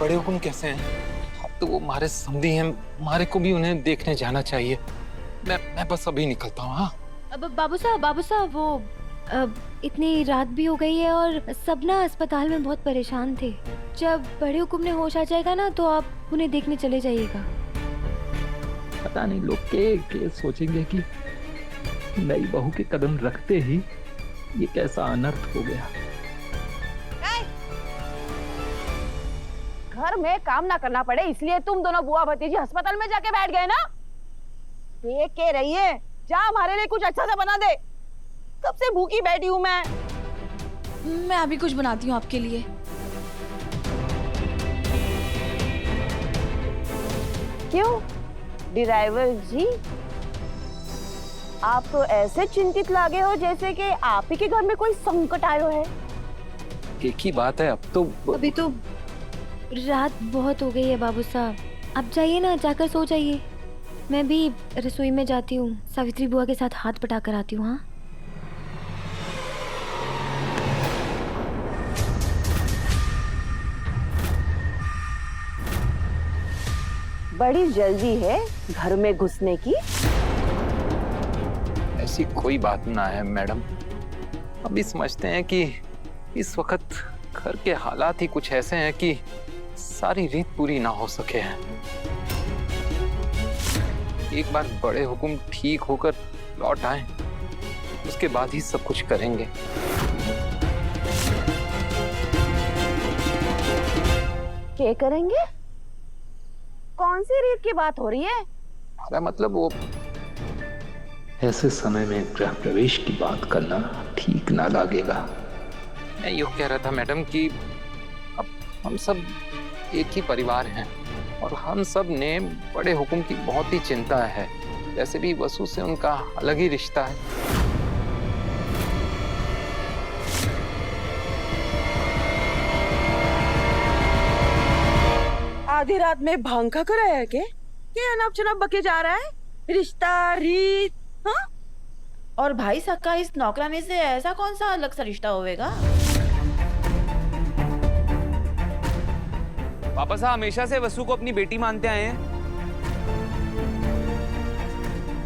बड़े हुकुम कैसे हैं? अब तो वो हमारे समधी हैं, हमारे को भी उन्हें देखने जाना चाहिए। मैं बस अभी निकलता हूँ। हाँ अब बाबू साहब वो इतनी रात भी हो गई है और सब ना अस्पताल में बहुत परेशान थे। जब बड़े हुकुम ने होश आ जाएगा ना तो आप उन्हें देखने चले जाइएगा। पता नहीं लोग के सोचेंगे कि नई बहू के कदम रखते ही ये कैसा अनर्थ हो गया। घर में काम ना करना पड़े इसलिए तुम दोनों बुआ भतीजी अस्पताल में जाके बैठ गए ना। देख के रहिए, जा हमारे लिए कुछ अच्छा सा बना दे। कब से भूखी बैठी हूँ मैं अभी कुछ बनाती हूँ आपके लिए। क्यों ड्राइवर जी, आप तो ऐसे चिंतित लागे हो जैसे कि आप ही के घर में कोई संकट आयो है। एक ही बात है, अब तो अभी तो रात बहुत हो गई है बाबू साहब, आप जाइए ना, जाकर सो जाइए। मैं भी रसोई में जाती हूँ, सावित्री बुआ के साथ हाथ बटा कर आती हूँ। हाँ बड़ी जल्दी है घर में घुसने की। ऐसी कोई बात ना है मैडम। अभी समझते हैं कि इस वक्त घर के हालात ही कुछ ऐसे हैं कि सारी रीत पूरी ना हो सके हैं। एक बार बड़े हुकुम ठीक होकर लौट आए, उसके बाद ही सब कुछ करेंगे। क्या करेंगे? कौन सी रीत की बात हो रही है? अरे मतलब वो ऐसे समय में गृह प्रवेश की बात करना ठीक ना लगेगा। मैं यूँ कह रहा था मैडम कि अब हम सब एक ही परिवार हैं और हम सब ने बड़े हुकुम की बहुत ही चिंता है। वैसे भी वसु से उनका अलग ही रिश्ता है। आधी रात में भांग खा कर आया है क्या अनाप शनाप बके जा रहा है? रिश्ता रीत हाँ? और भाई सक्का इस नौकरानी से ऐसा कौन सा अलग सा रिश्ता होएगा? पापा साहब हमेशा से वसु को अपनी बेटी मानते आए हैं।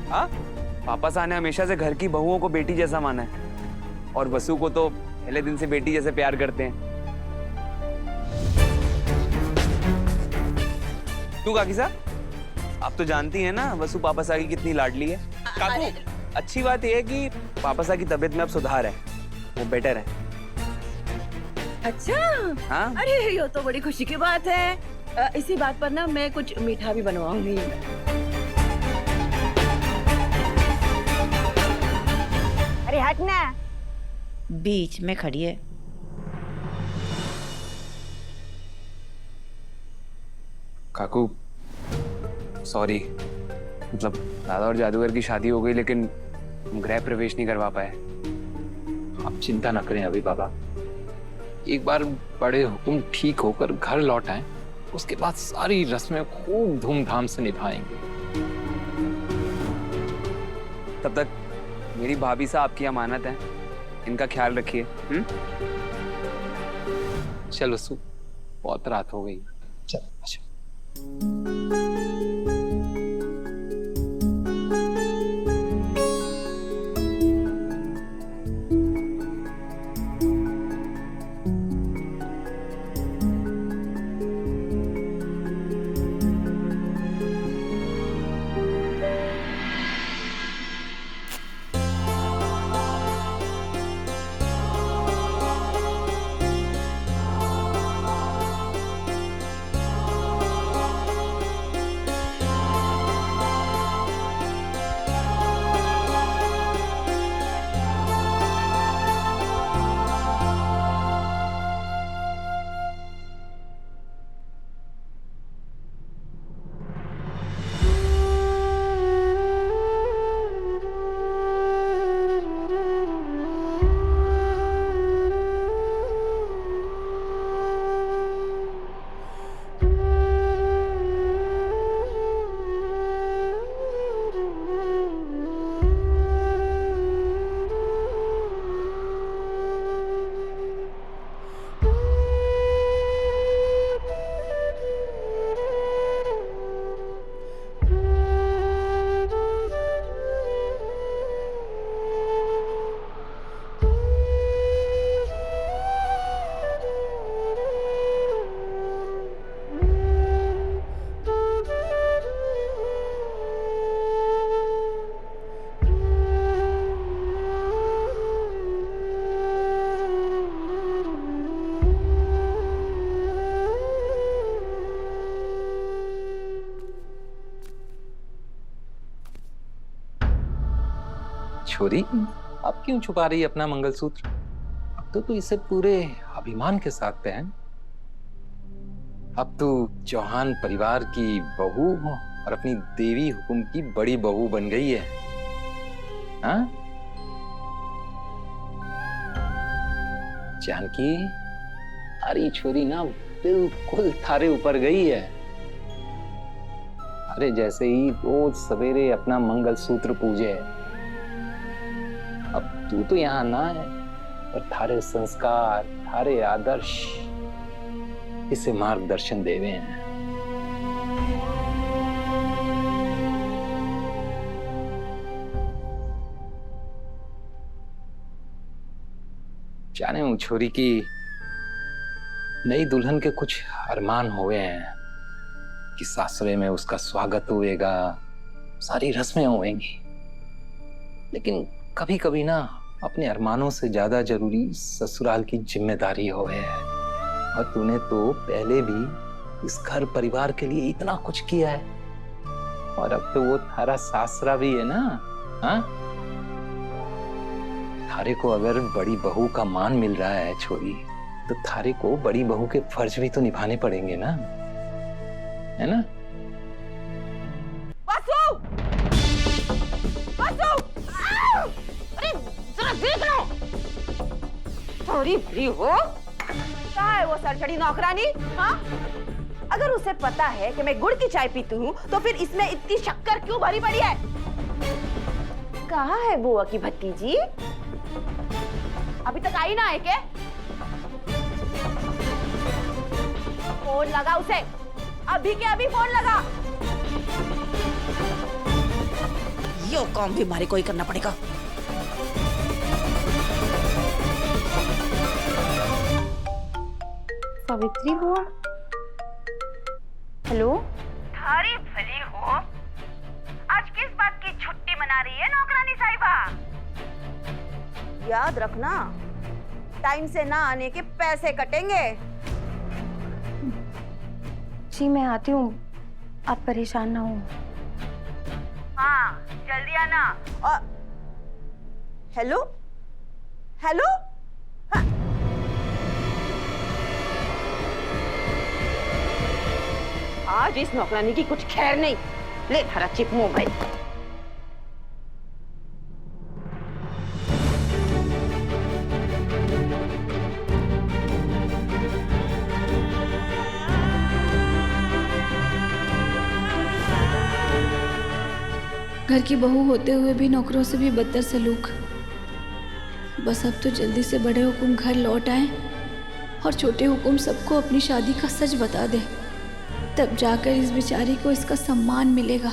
हाँ, पापा साहब ने हमेशा से घर की बहुओं को बेटी जैसा माना है और वसु को तो पहले दिन से बेटी जैसे प्यार करते हैं। क्यों काकी साहब, आप तो जानती हैं ना वसु पापा साहब की कितनी लाडली है। काकू, अच्छी बात यह है कि पापा साहब की तबीयत में अब सुधार है, वो बेटर है। अच्छा हाँ? अरे ये तो बड़ी खुशी की बात है। इसी बात पर ना मैं कुछ मीठा भी बनवाऊंगी। अरे हट ना, बीच में खड़ी है। काकू सॉरी, मतलब दादा और जादूगर की शादी हो गई लेकिन हम गृह प्रवेश नहीं करवा पाए। आप चिंता ना करें अभी बाबा, एक बार बड़े हुकुम ठीक होकर घर लौट आए, उसके बाद सारी रस्में खूब धूमधाम से निभाएंगे। तब तक मेरी भाभी साहब आपकी अमानत है, इनका ख्याल रखिए। चलो सु, बहुत रात हो गई। चल अच्छा। छोरी, अब क्यों छुपा रही है अपना मंगलसूत्र? अब तो तू इसे पूरे अभिमान के साथ पहन। अब तू चौहान परिवार की बहू और अपनी देवी हुकुम की बड़ी बहू बन गई है। हाँ? जानकी, अरे छोरी ना बिल्कुल थारे ऊपर गई है। अरे जैसे ही रोज सवेरे अपना मंगलसूत्र पूजे, अब तू तो यहाँ ना है, पर थारे संस्कार, थारे आदर्श इसे मार्गदर्शन देवे हैं। जाने हूं छोरी की नई दुल्हन के कुछ अरमान हुए हैं कि सासरे में उसका स्वागत होएगा, सारी रस्में होएंगी, लेकिन कभी कभी ना अपने अरमानों से ज्यादा जरूरी ससुराल की जिम्मेदारी होए है। और तूने तो पहले भी इस घर परिवार के लिए इतना कुछ किया है, और अब तो वो थारा सासरा भी है ना। हाँ, थारे को अगर बड़ी बहू का मान मिल रहा है छोरी, तो थारे को बड़ी बहू के फर्ज भी तो निभाने पड़ेंगे ना, है ना? वासु! वासु! आओ! अरे जरा देख लो। थोड़ी फ्री हो? कहाँ है वो सरचड़ी नौकरानी? हाँ? अगर उसे पता है कि मैं गुड़ की चाय पीती हूँ, तो फिर इसमें इतनी शक्कर क्यों भरी पड़ी है? कहाँ है बुआ की भतीजी? अभी तक आई ना है क्या? फोन लगा उसे, अभी के अभी फोन लगा। यो काम भी हमारे को ही करना पड़ेगा। सावित्री बुआ, हेलो। थारी भली हो, आज किस बात की छुट्टी मना रही है नौकरानी साहिबा? याद रखना, टाइम से ना आने के पैसे कटेंगे। जी मैं आती हूँ, आप परेशान ना हो। हाँ, जल्दी आना। और हेलो हेलो, हाँ। आज इस नौकरानी की कुछ खैर नहीं। ले थारा चिप मोबाइल। घर की बहू होते हुए भी नौकरों से भी बदतर सलूक। बस अब तो जल्दी से बड़े हुकुम घर लौट आए और छोटे हुकुम सबको अपनी शादी का सच बता दे, तब जाकर इस बेचारी को इसका सम्मान मिलेगा।